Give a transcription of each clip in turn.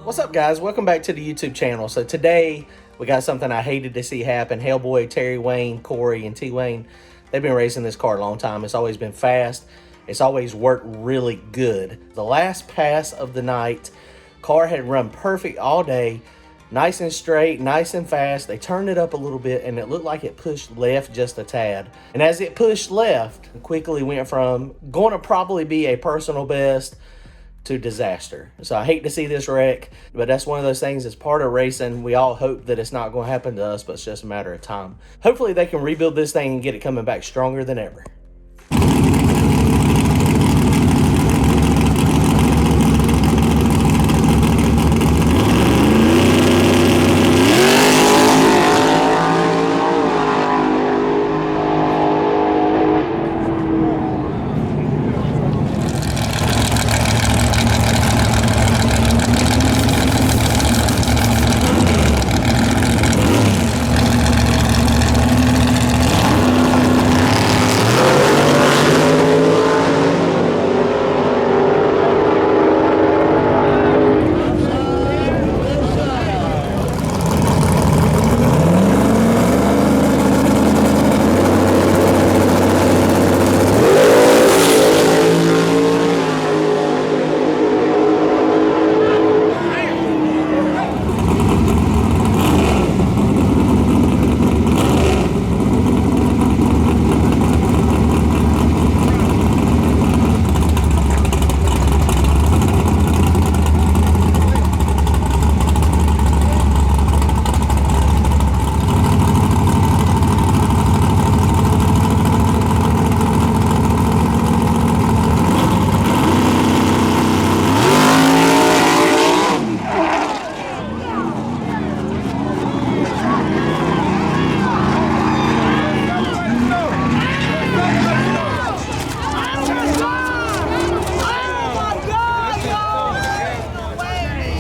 What's up, guys? Welcome back to the YouTube channel. So today we got something I hated to see happen. Hellboy, Terry Wayne, Corey, and T Wayne, they've been racing this car a long time. It's always been fast. It's always worked really good. The last pass of the night, car had run perfect all day, nice and straight, nice and fast. They turned it up a little bit and it looked like it pushed left just a tad. And as it pushed left, it quickly went from going to probably be a personal best to disaster. So I hate to see this wreck, but that's one of those things. It's part of racing. We all hope that it's not going to happen to us, but it's just a matter of time. Hopefully they can rebuild this thing and get it coming back stronger than ever.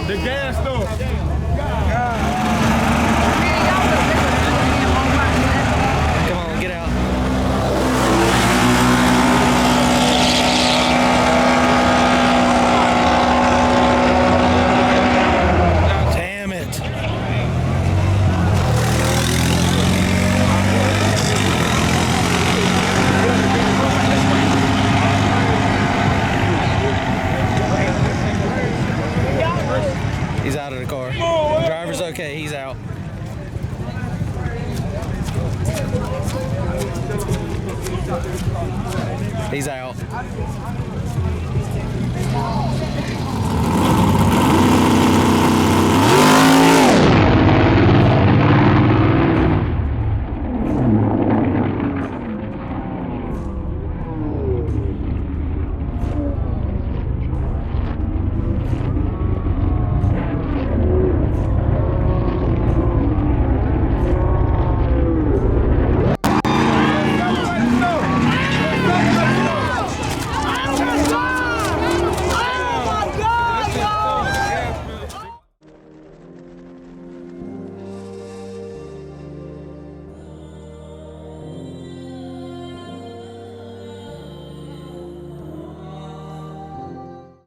The gas though. Come on, get out. Damn it. He's out of the car. The driver's okay, he's out. He's out.